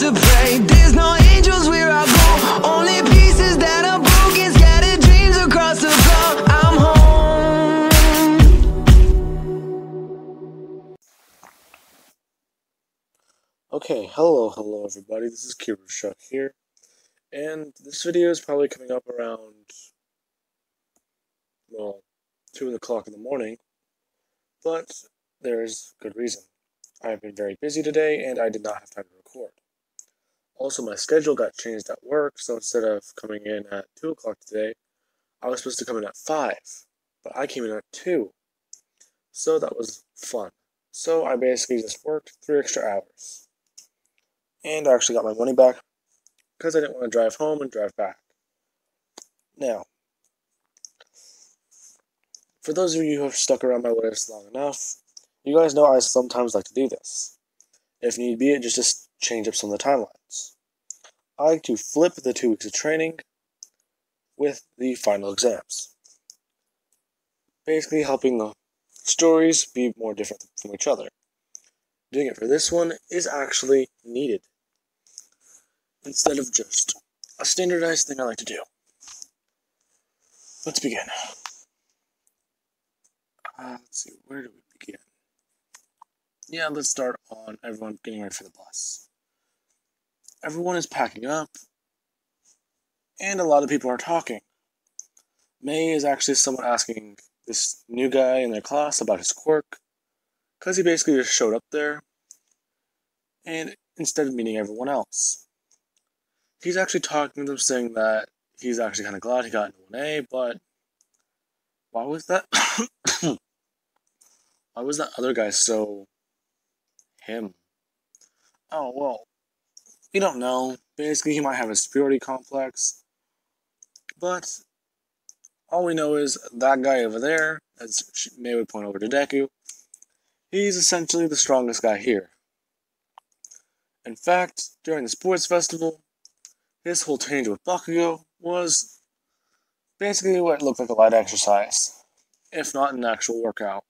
to pray. There's no angels where I go, only pieces that are broken, scattered dreams across the floor. I'm home. Okay, hello everybody, this is Kirushuk here, and this video is probably coming up around, well, 2 o'clock in the morning, but there's good reason. I have been very busy today, and I did not have time to record. Also, my schedule got changed at work, so instead of coming in at 2 o'clock today, I was supposed to come in at 5, but I came in at 2, so that was fun. So I basically just worked 3 extra hours. And I actually got my money back because I didn't want to drive home and drive back. Now, for those of you who have stuck around my list long enough, you guys know I sometimes like to do this. If need be, just to change up some of the timelines. I like to flip the 2 weeks of training with the final exams. Basically helping the stories be more different from each other. Doing it for this one is actually needed, instead of just a standardized thing I like to do. Let's begin. Let's see, where do we begin? Yeah, let's start on everyone getting ready for the bus. Everyone is packing up, and a lot of people are talking. May is actually someone asking this new guy in their class about his quirk, because he basically just showed up there, and instead of meeting everyone else. He's actually talking to them, saying that he's actually kind of glad he got into 1A, but why was that? Why was that other guy so him? Oh, well, we don't know. Basically, he might have a superiority complex, but all we know is that guy over there, as May would point over to Deku, he's essentially the strongest guy here. In fact, during the sports festival, his whole change with Bakugo was basically what looked like a light exercise, if not an actual workout.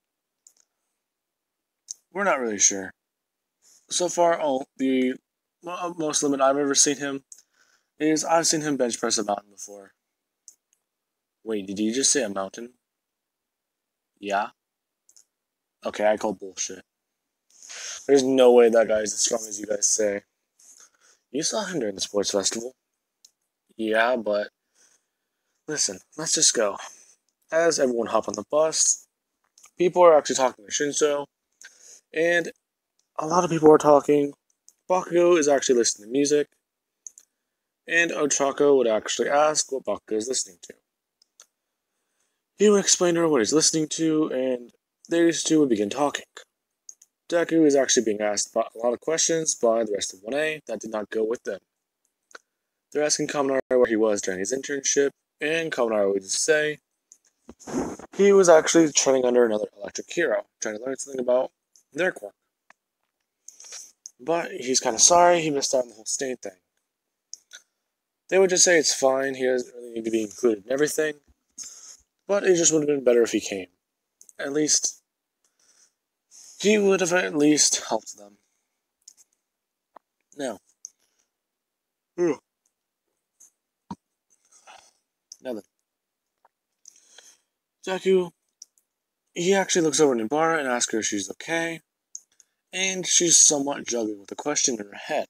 We're not really sure. So far, the most limit I've ever seen him is I've seen him bench press a mountain before. Wait, did you just say a mountain? Yeah? Okay, I call bullshit. There's no way that guy is as strong as you guys say. You saw him during the sports festival. Yeah, but listen, let's just go. As everyone hop on the bus, people are actually talking to Shinso, and a lot of people are talking. Bakugo is actually listening to music, and Ochako would actually ask what Bakugo is listening to. He would explain to her what he's listening to, and these two would begin talking. Deku is actually being asked a lot of questions by the rest of 1A that did not go with them. They're asking Kaminari where he was during his internship, and Kaminari would say he was actually training under another electric hero, trying to learn something about their quirk. But he's kind of sorry he missed out on the whole state thing. They would just say it's fine, he doesn't really need to be included in everything, but it just would have been better if he came. At least, he would have at least helped them. Now then, Deku, he actually looks over at Nibara and asks her if she's okay, and she's somewhat juggling with a question in her head.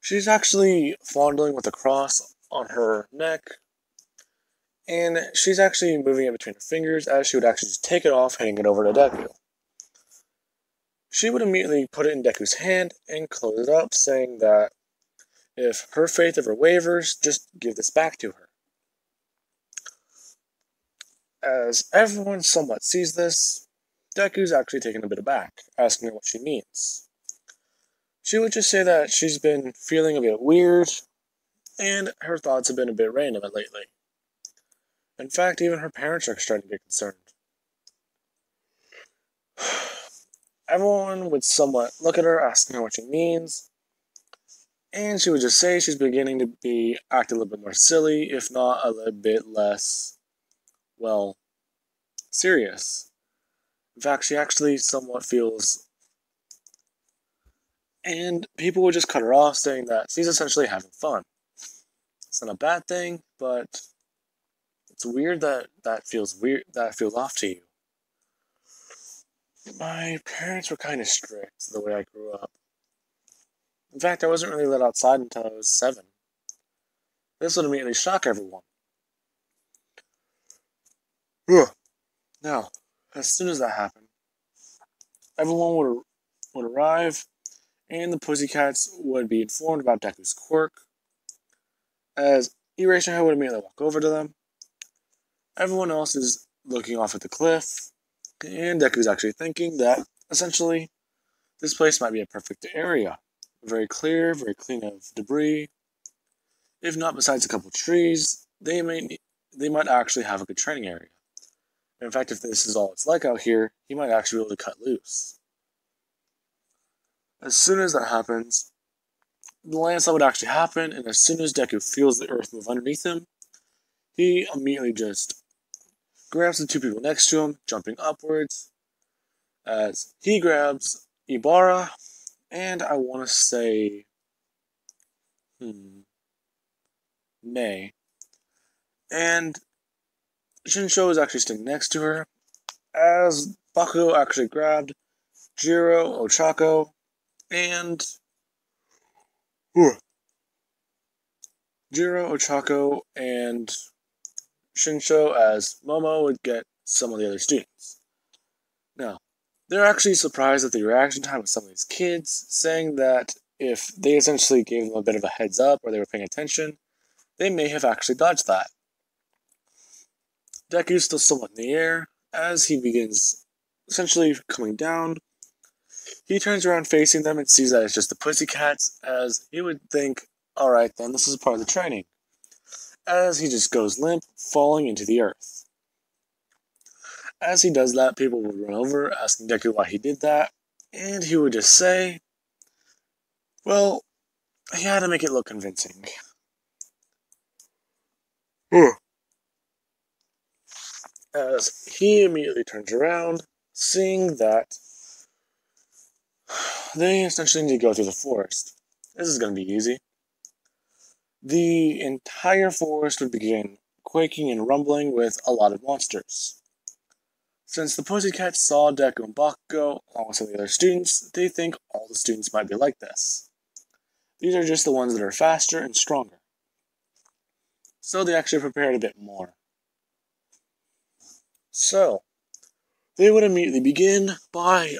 She's actually fondling with a cross on her neck, and she's actually moving it between her fingers as she would actually just take it off, handing it over to Deku. She would immediately put it in Deku's hand and close it up, saying that if her faith ever wavers, just give this back to her. As everyone somewhat sees this, Deku's actually taken a bit aback, asking her what she means. She would just say that she's been feeling a bit weird, and her thoughts have been a bit random lately. In fact, even her parents are starting to get concerned. Everyone would somewhat look at her, asking her what she means, and she would just say she's beginning to be acting a little bit more silly, if not a little bit less, well, serious. In fact, she actually somewhat feels And people would just cut her off, saying that she's essentially having fun. It's not a bad thing, but it's weird that feels off to you. My parents were kind of strict the way I grew up. In fact, I wasn't really let outside until I was 7. This would immediately shock everyone. Now, as soon as that happened, everyone would arrive, and the Pussycats would be informed about Deku's quirk, as Eraserhead would immediately walk over to them. Everyone else is looking off at the cliff, and Deku's actually thinking that, essentially, this place might be a perfect area. Very clear, very clean of debris. If not besides a couple trees, they might actually have a good training area. In fact, if this is all it's like out here, he might actually be able to cut loose. As soon as that happens, the landslide would actually happen, and as soon as Deku feels the earth move underneath him, he immediately just grabs the 2 people next to him, jumping upwards, as he grabs Ibarra, and I want to say, May. And Shinsho is actually standing next to her, as Bakugo actually grabbed Jiro, Ochako, and Shinsho, as Momo would get some of the other students. Now, they're actually surprised at the reaction time of some of these kids, saying that if they essentially gave them a bit of a heads up or they were paying attention, they may have actually dodged that. Deku's still somewhat in the air, as he begins essentially coming down. He turns around facing them and sees that it's just the Pussycats, as he would think, alright then, this is part of the training. As he just goes limp, falling into the earth. As he does that, people would run over, asking Deku why he did that, and he would just say, well, he had to make it look convincing. As he immediately turns around, seeing that they essentially need to go through the forest. This is going to be easy. The entire forest would begin quaking and rumbling with a lot of monsters. Since the Pussycats saw Deku and Bakugo, along with some of the other students, they think all the students might be like this. These are just the ones that are faster and stronger. So they actually prepared a bit more. So, they would immediately begin by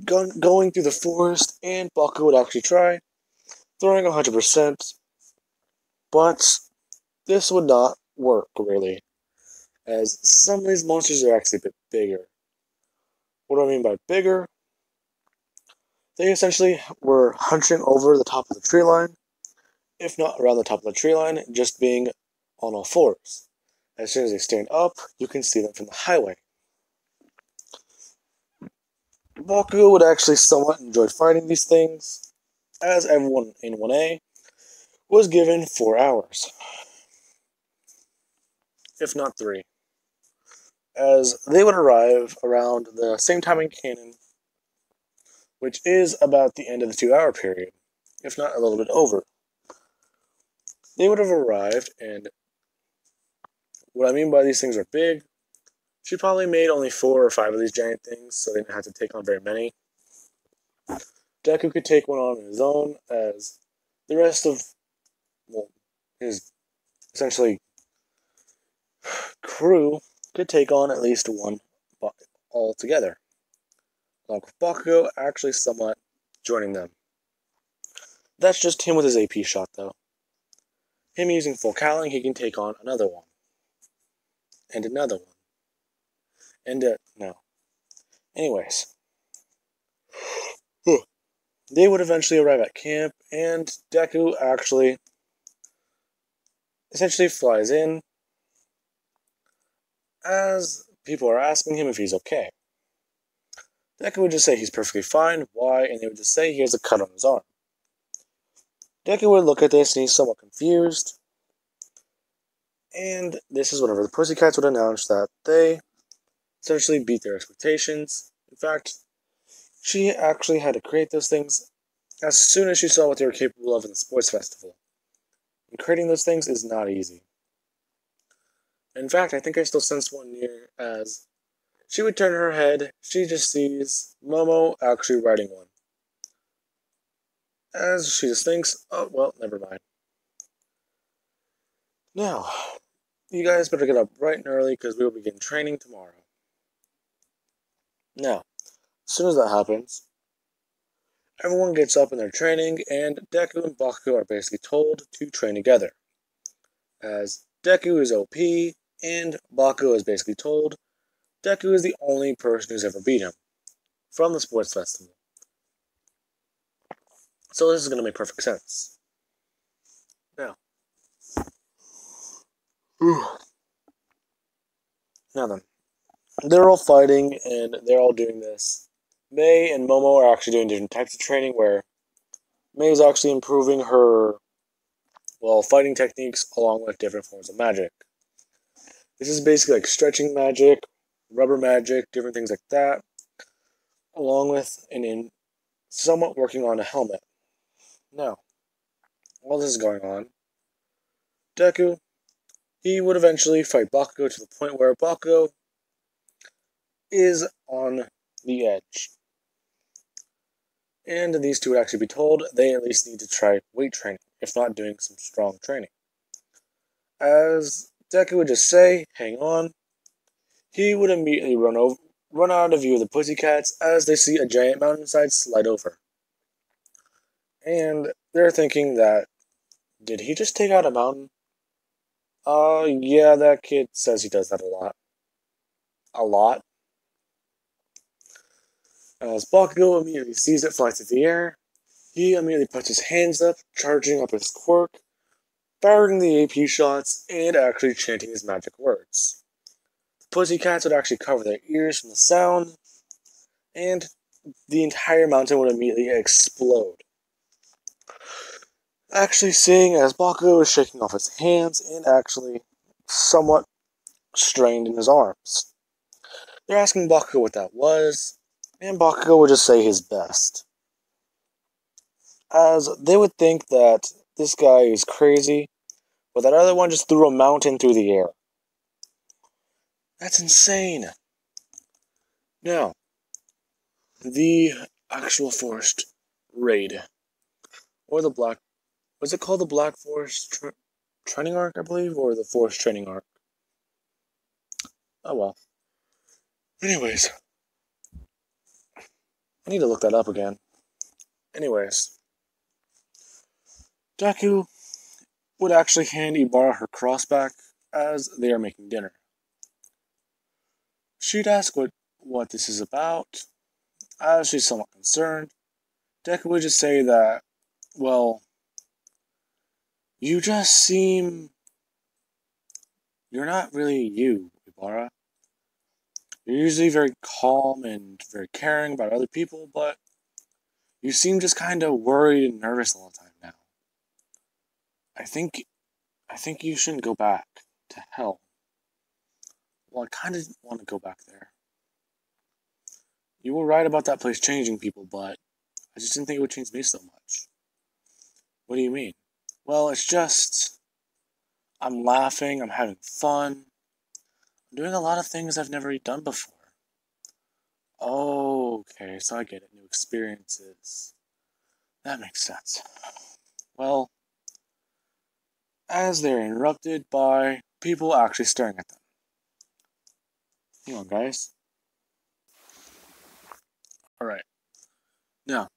going through the forest, and Bakugo would actually try, throwing 100%, but this would not work, really, as some of these monsters are actually a bit bigger. What do I mean by bigger? They essentially were hunching over the top of the tree line, if not around the top of the tree line, just being on all fours. As soon as they stand up, you can see them from the highway. Bakugo would actually somewhat enjoy fighting these things, as everyone in 1A was given 4 hours. If not 3. As they would arrive around the same time in canon, which is about the end of the 2-hour period, if not a little bit over. They would have arrived, and what I mean by these things are big, she probably made only 4 or 5 of these giant things, so they didn't have to take on very many. Deku could take one on his own, as the rest of, his essentially crew could take on at least one altogether. Along with Bakugo actually somewhat joining them. That's just him with his AP shot, though. Him using full cowling, he can take on another one. And another one. And, no. Anyways. They would eventually arrive at camp, and Deku actually essentially flies in, as people are asking him if he's okay. Deku would just say he's perfectly fine, why, and they would just say he has a cut on his arm. Deku would look at this and he's somewhat confused, and this is whenever the Pussycats would announce that they essentially beat their expectations. In fact, she actually had to create those things as soon as she saw what they were capable of in the sports festival. And creating those things is not easy. In fact, I think I still sensed one near as she would turn her head, she just sees Momo actually riding one. As she just thinks, oh, well, never mind. Now, you guys better get up bright and early because we will begin training tomorrow. Now, as soon as that happens, everyone gets up in their training, and Deku and Bakugo are basically told to train together. As Deku is OP, and Bakugo is basically told Deku is the only person who's ever beat him from the sports festival. So this is going to make perfect sense. Now, then, they're all fighting, and they're all doing this. Mei and Momo are actually doing different types of training, where Mei is actually improving her, fighting techniques along with different forms of magic. This is basically like stretching magic, rubber magic, different things like that, along with in somewhat working on a helmet. Now, while this is going on, Deku, he would eventually fight Bakugo to the point where Bakugo is on the edge. And these two would actually be told they at least need to try weight training, if not doing some strong training. As Deku would just say, hang on, he would immediately run out of view of the Pussycats as they see a giant mountainside slide over. And they're thinking that, did he just take out a mountain? Yeah, that kid says he does that a lot. A lot? As Bakugo immediately sees it fly through the air, he immediately puts his hands up, charging up his quirk, firing the AP shots, and actually chanting his magic words. The Pussycats would actually cover their ears from the sound, and the entire mountain would immediately explode. Actually seeing as Bakugo is shaking off his hands and actually somewhat strained in his arms. They're asking Bakugo what that was, and Bakugo would just say his best. As they would think that this guy is crazy, but that other one just threw a mountain through the air. That's insane. Now, the actual forest raid, or the Black, was it called the Black Forest Training Arc, I believe, or the Forest Training Arc? Oh well. Anyways, I need to look that up again. Anyways, Deku would actually hand Ibarra her cross back as they are making dinner. She'd ask what this is about. As she's somewhat concerned, Deku would just say that, well, you just seem... You're not really you, Ibarra. You're usually very calm and very caring about other people, but you seem just kind of worried and nervous all the time now. I think you shouldn't go back to hell. Well, I kind of want to go back there. You were right about that place changing people, but I just didn't think it would change me so much. What do you mean? Well, it's just... I'm laughing, I'm having fun. I'm doing a lot of things I've never done before. Oh, okay, so I get it. New experiences. That makes sense. Well, as they're interrupted by people actually staring at them. Hang on, guys. Alright. Now,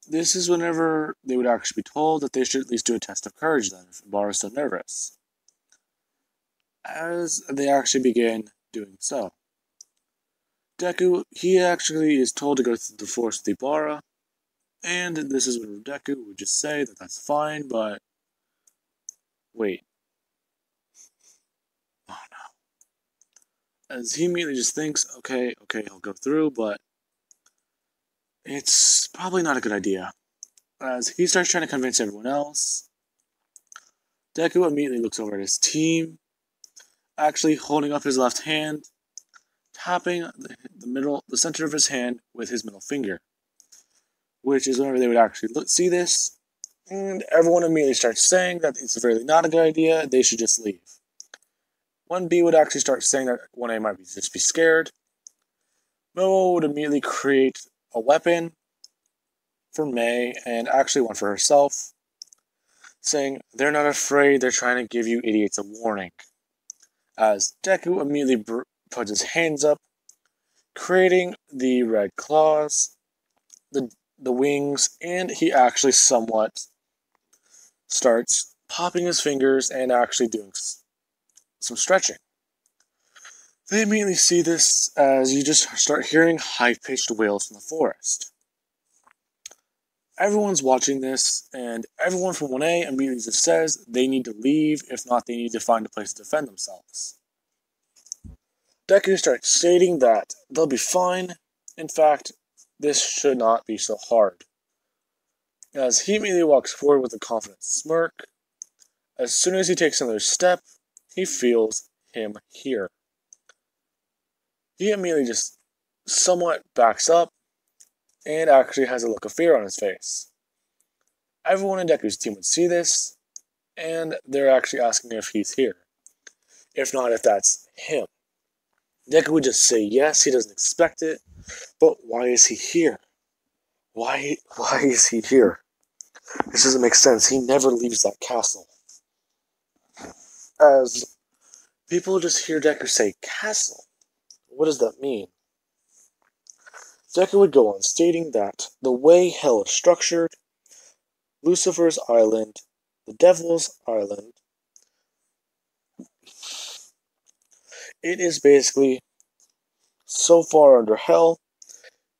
this is whenever they would actually be told that they should at least do a test of courage then, if Ibarra is so nervous. As they actually begin doing so. Deku, he actually is told to go through the forest with Ibarra, and this is when Deku would just say that that's fine, but... Wait. Oh no. As he immediately just thinks, okay, he'll go through, but it's probably not a good idea. As he starts trying to convince everyone else, Deku immediately looks over at his team, actually holding up his left hand, tapping the center of his hand with his middle finger. which is whenever they would actually see this, and everyone immediately starts saying that it's really not a good idea, they should just leave. 1B would actually start saying that 1A might just be scared. Momo would immediately create a weapon for May, and actually one for herself, saying, "They're not afraid, they're trying to give you idiots a warning." As Deku immediately puts his hands up, creating the red claws, the wings, and he actually somewhat starts popping his fingers and actually doing some stretching. They immediately see this as you just start hearing high-pitched wails from the forest. Everyone's watching this, and everyone from 1A immediately just says they need to leave, if not they need to find a place to defend themselves. Deku starts stating that they'll be fine. In fact, this should not be so hard. As he immediately walks forward with a confident smirk, as soon as he takes another step, he feels him here. He immediately just somewhat backs up and actually has a look of fear on his face. Everyone in Deku's team would see this, and they're actually asking if he's here. If not, if that's him. Deku would just say yes, he doesn't expect it, but why is he here? Why is he here? This doesn't make sense. He never leaves that castle. As people just hear Deku say castle, what does that mean? Deku would go on stating that the way hell is structured, Lucifer's Island, the Devil's Island, it is basically so far under hell,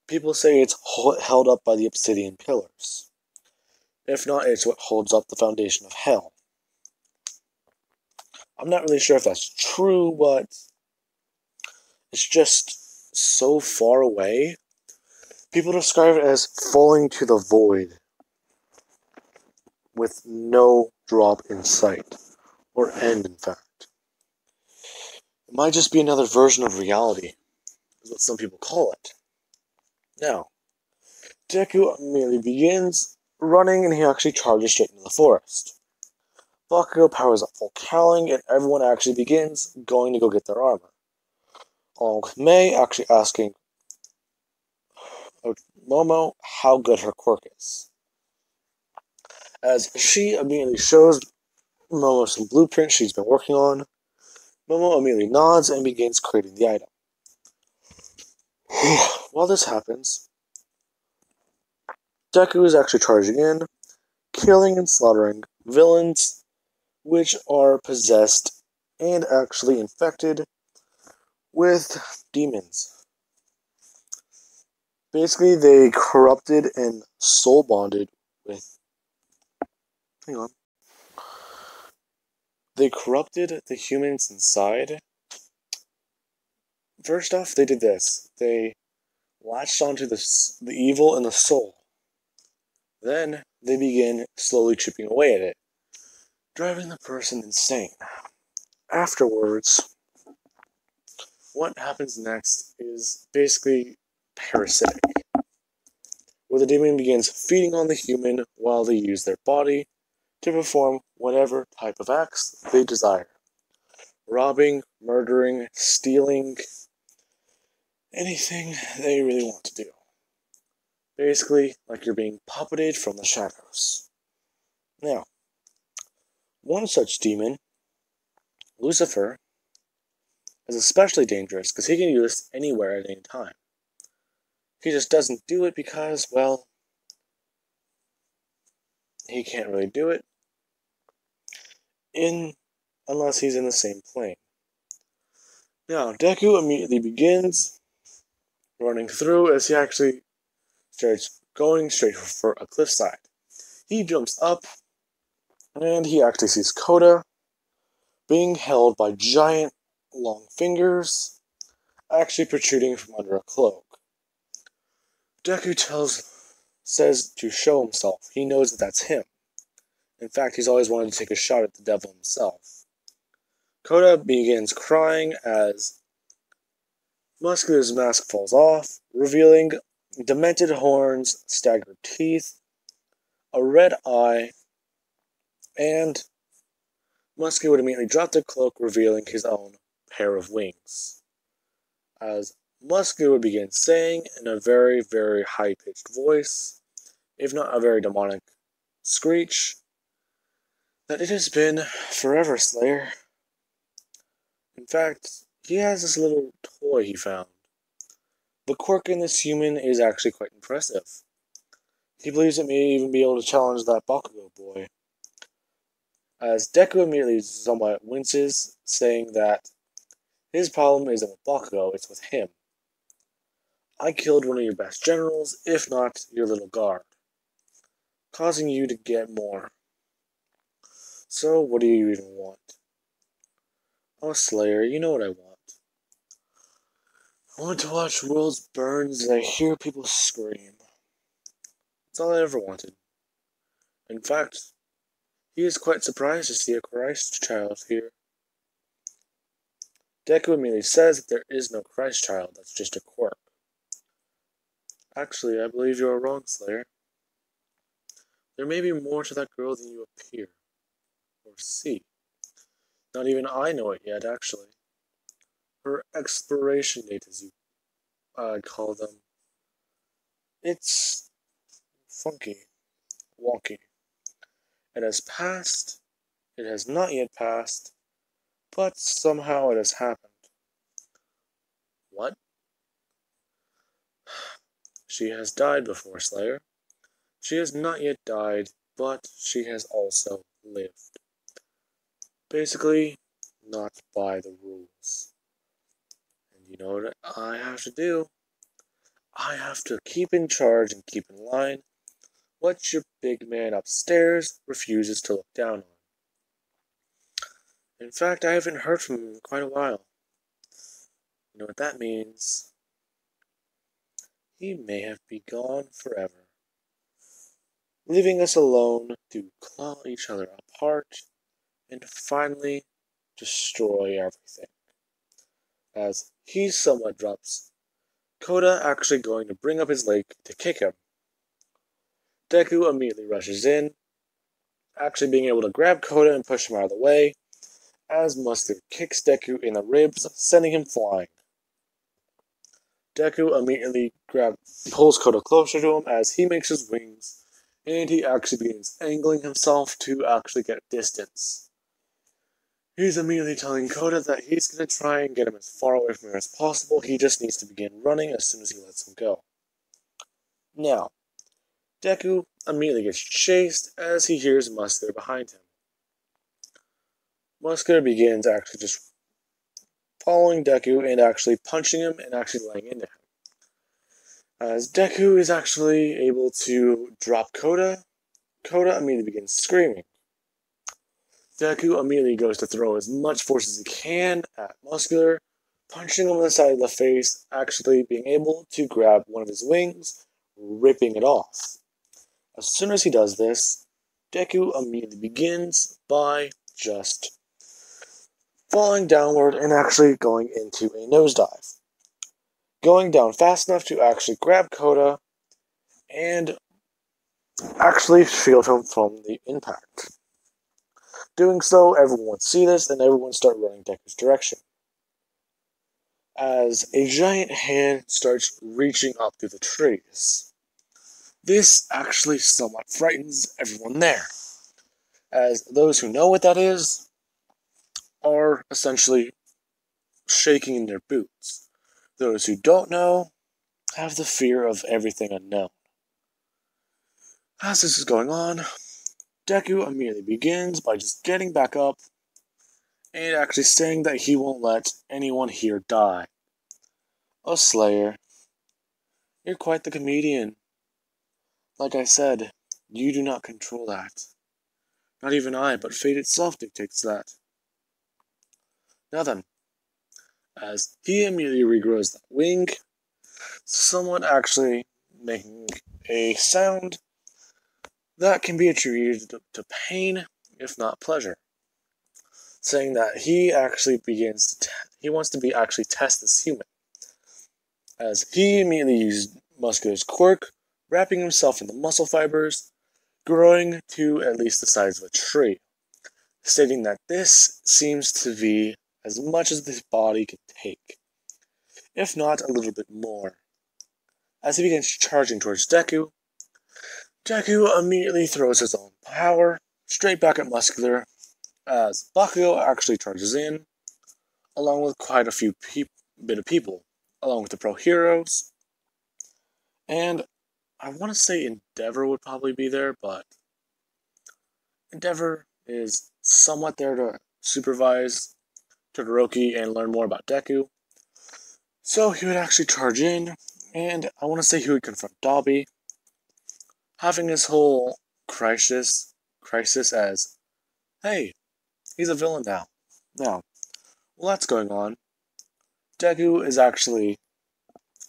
people say it's held up by the obsidian pillars. If not, it's what holds up the foundation of hell. I'm not really sure if that's true, but it's just so far away. People describe it as falling to the void with no drop in sight, or end, in fact. It might just be another version of reality, is what some people call it. Now, Deku immediately begins running, and he actually charges straight into the forest. Bakugo powers up full cowling, and everyone actually begins going to go get their armor. Along with May actually asking Momo how good her quirk is. As she immediately shows Momo some blueprints she's been working on, Momo immediately nods and begins creating the item. While this happens, Deku is actually charging in, killing and slaughtering villains which are possessed and actually infected with demons. Basically, they corrupted and soul bonded with... Hang on. They corrupted the humans inside. First off, they did this. They latched onto the evil in the soul. Then, they begin slowly chipping away at it, driving the person insane. Afterwards, what happens next is basically parasitic, where the demon begins feeding on the human while they use their body to perform whatever type of acts they desire. Robbing, murdering, stealing, anything they really want to do. Basically, like you're being puppeted from the shadows. Now, one such demon, Lucifer, is especially dangerous because he can use this anywhere at any time. He just doesn't do it because, well, he can't really do it unless he's in the same plane. Now, Deku immediately begins running through as he actually starts going straight for a cliffside. He jumps up, and he actually sees Koda being held by giant, long fingers, actually protruding from under a cloak. Deku says to show himself. He knows that that's him. In fact, he's always wanted to take a shot at the devil himself. Koda begins crying as Muscular's mask falls off, revealing demented horns, staggered teeth, a red eye, and Muskie would immediately drop the cloak, revealing his own pair of wings. As Muskie would begin saying in a very, very high-pitched voice, if not a very demonic screech, that it has been forever, Slayer. In fact, he has this little toy he found. The quirk in this human is actually quite impressive. He believes it may even be able to challenge that Bakugo boy. As Deku immediately somewhat winces, saying that his problem isn't with Bakugo, it's with him. I killed one of your best generals, if not your little guard, causing you to get more. So what do you even want? Oh, Slayer, you know what I want. I want to watch worlds burn as I hear people scream. That's all I ever wanted. In fact, he is quite surprised to see a Christ child here. Deku immediately says that there is no Christ child, that's just a quirk. Actually, I believe you are wrong, Slayer. There may be more to that girl than you appear, or see. Not even I know it yet, actually. Her expiration date, as you call them. It's funky, wonky. It has passed, it has not yet passed, but somehow it has happened. What? She has died before, Slayer. She has not yet died, but she has also lived. Basically, not by the rules. And you know what I have to do? I have to keep in charge and keep in line what your big man upstairs refuses to look down on. In fact, I haven't heard from him in quite a while. You know what that means? He may have been gone forever, leaving us alone to claw each other apart and finally destroy everything. As he somewhat drops Koda, actually going to bring up his leg to kick him. Deku immediately rushes in, actually being able to grab Koda and push him out of the way, as Mustard kicks Deku in the ribs, sending him flying. Deku immediately pulls Koda closer to him as he makes his wings, and he actually begins angling himself to actually get distance. He's immediately telling Koda that he's going to try and get him as far away from here as possible. He just needs to begin running as soon as he lets him go. Now, Deku immediately gets chased as he hears Muscular behind him. Muscular begins actually just following Deku and actually punching him and actually laying into him. As Deku is actually able to drop Koda, Koda immediately begins screaming. Deku immediately goes to throw as much force as he can at Muscular, punching him on the side of the face, actually being able to grab one of his wings, ripping it off. As soon as he does this, Deku immediately begins by just falling downward and actually going into a nosedive. Going down fast enough to actually grab Koda and actually shield him from the impact. Doing so, everyone would see this and everyone start running Deku's direction. As a giant hand starts reaching up through the trees. This actually somewhat frightens everyone there, as those who know what that is are essentially shaking in their boots. Those who don't know have the fear of everything unknown. As this is going on, Deku immediately begins by just getting back up and actually saying that he won't let anyone here die. Oh, Slayer, you're quite the comedian. Like I said, you do not control that. Not even I, but fate itself dictates that. Now then, as he immediately regrows that wing, someone actually making a sound that can be attributed to pain, if not pleasure. Saying that he actually he wants to actually test this human. As he immediately Muscular's quirk, wrapping himself in the muscle fibers, growing to at least the size of a tree, stating that this seems to be as much as his body can take, if not a little bit more. As he begins charging towards Deku, Deku immediately throws his own power straight back at Muscular, as Bakugo actually charges in, along with quite a few bit of people, along with the pro heroes, and I want to say Endeavor would probably be there, but Endeavor is somewhat there to supervise Todoroki and learn more about Deku. So he would actually charge in, and I want to say he would confront Dobby, having this whole crisis as, hey, he's a villain now. Now, while that's going on, Deku is actually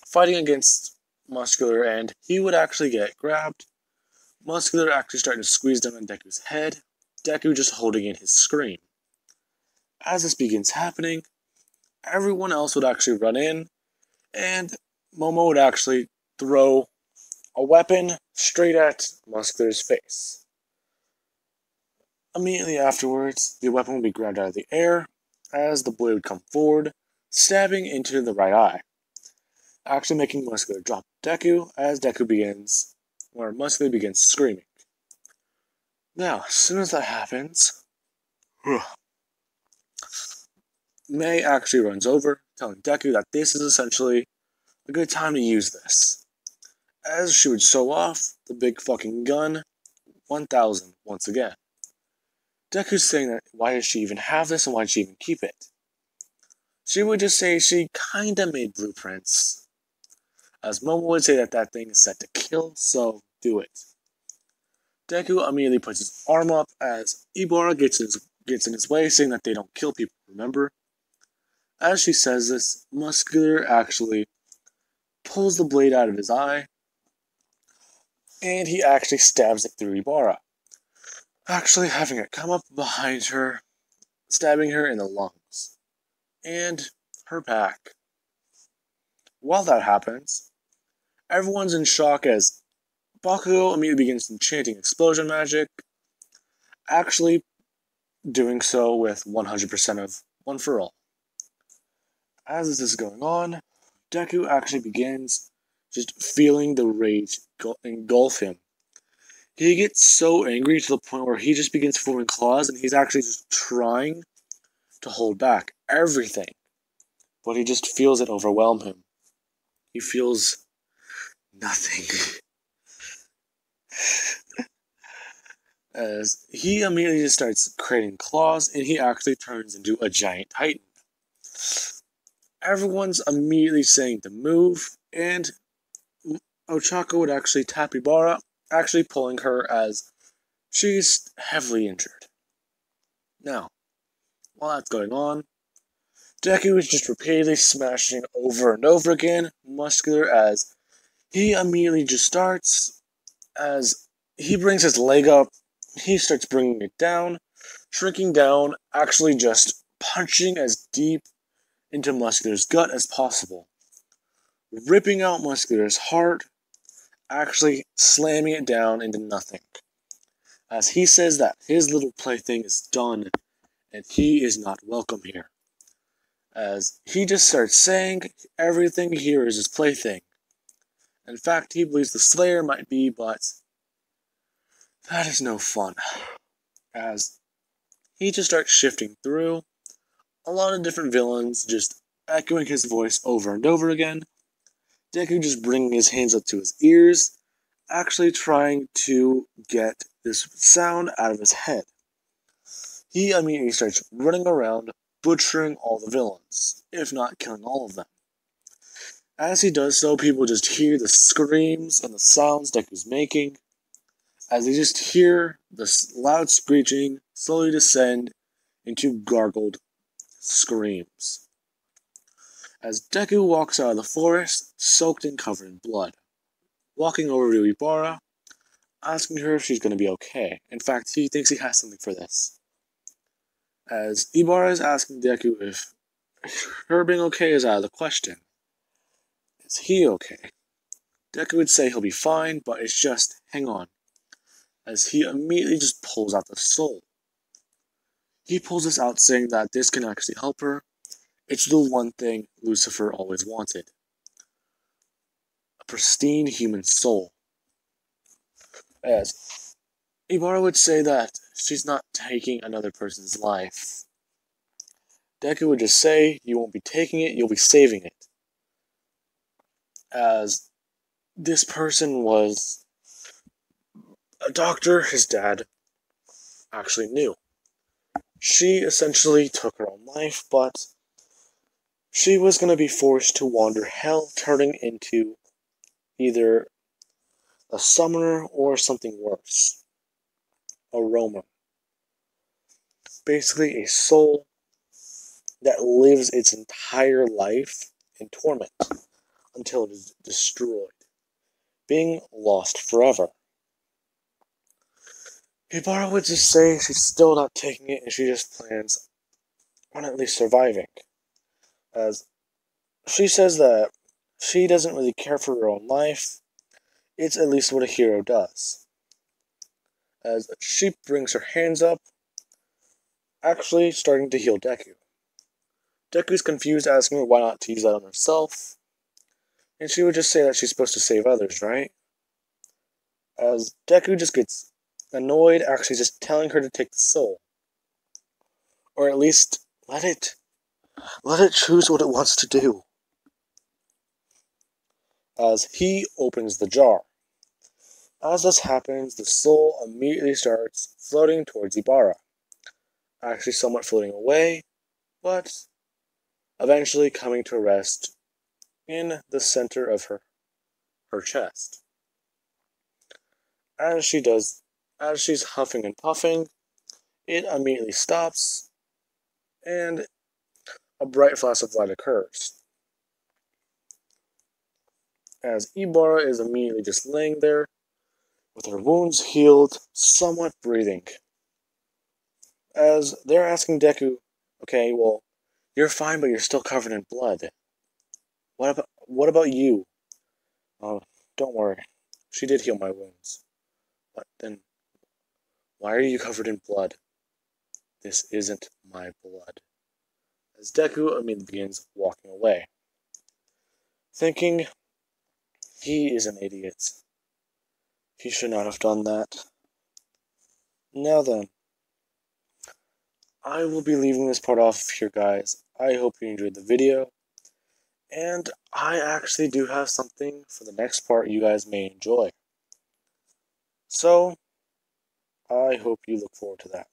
fighting against Muscular, and he would actually get grabbed. Muscular actually starting to squeeze down on Deku's head, Deku just holding in his scream. As this begins happening, everyone else would actually run in, and Momo would actually throw a weapon straight at Muscular's face. Immediately afterwards, the weapon would be grabbed out of the air, as the boy would come forward, stabbing into the right eye, actually making Muscular drop Deku as Muscular begins screaming. Now, as soon as that happens, Mei actually runs over, telling Deku that this is essentially a good time to use this, as she would show off the big fucking gun 1000 once again. Deku's saying that why does she even have this and why did she even keep it? She would just say she kinda made blueprints, as Momo would say that that thing is set to kill, so do it. Deku immediately puts his arm up as Ibara gets in his way, saying that they don't kill people, remember? As she says this, Muscular actually pulls the blade out of his eye, and he actually stabs it through Ibara, actually having it come up behind her, stabbing her in the lungs, and her back. While that happens, everyone's in shock as Bakugo immediately begins chanting explosion magic, actually doing so with 100% of One for All. As this is going on, Deku actually begins just feeling the rage engulf him. He gets so angry to the point where he just begins forming claws, and he's actually just trying to hold back everything, but he just feels it overwhelm him. He feels nothing. As he immediately just starts creating claws, and he actually turns into a giant titan. Everyone's immediately saying to move, and Ochako would actually tap Ibara, actually pulling her as she's heavily injured. Now, while that's going on, Deku is just repeatedly smashing over and over again Muscular, as he immediately just starts, as he brings his leg up, he starts bringing it down, shrinking down, actually just punching as deep into Muscular's gut as possible, ripping out Muscular's heart, actually slamming it down into nothing, as he says that his little plaything is done and he is not welcome here, as he just starts saying everything here is his plaything. In fact, he believes the Slayer might be, but that is no fun, as he just starts shifting through a lot of different villains, just echoing his voice over and over again. Deku just bringing his hands up to his ears, actually trying to get this sound out of his head. He immediately starts running around, butchering all the villains, if not killing all of them. As he does so, people just hear the screams and the sounds Deku's making, as they just hear the loud screeching slowly descend into gargled screams, as Deku walks out of the forest, soaked and covered in blood, walking over to Ibara, asking her if she's going to be okay. In fact, he thinks he has something for this, as Ibara is asking Deku if her being okay is out of the question. Is he okay? Deku would say he'll be fine, but it's just, hang on, as he immediately just pulls out the soul. He pulls this out saying that this can actually help her. It's the one thing Lucifer always wanted. A pristine human soul. As Ibara would say that she's not taking another person's life. Deku would just say, you won't be taking it, you'll be saving it. As this person was a doctor his dad actually knew. She essentially took her own life, but she was going to be forced to wander hell, turning into either a summoner or something worse. A roamer. Basically a soul that lives its entire life in torment until it is destroyed, being lost forever. Ibara would just say she's still not taking it and she just plans on at least surviving. As she says that she doesn't really care for her own life, it's at least what a hero does. As she brings her hands up, actually starting to heal Deku. Deku's confused, asking her why not to use that on herself, and she would just say that she's supposed to save others, right? As Deku just gets annoyed, actually just telling her to take the soul. Or at least let it choose what it wants to do. As he opens the jar. As this happens, the soul immediately starts floating towards Ibara. Actually somewhat floating away, but eventually coming to rest in the center of her chest. As she's huffing and puffing, it immediately stops, and a bright flash of light occurs. As Ibara is immediately just laying there, with her wounds healed, somewhat breathing. As they're asking Deku, okay, well, you're fine, but you're still covered in blood. What about you? Oh, don't worry. She did heal my wounds. But then, why are you covered in blood? This isn't my blood. As Deku immediately begins walking away, thinking he is an idiot. He should not have done that. Now then, I will be leaving this part off here, guys. I hope you enjoyed the video. And I actually do have something for the next part you guys may enjoy. So, I hope you look forward to that.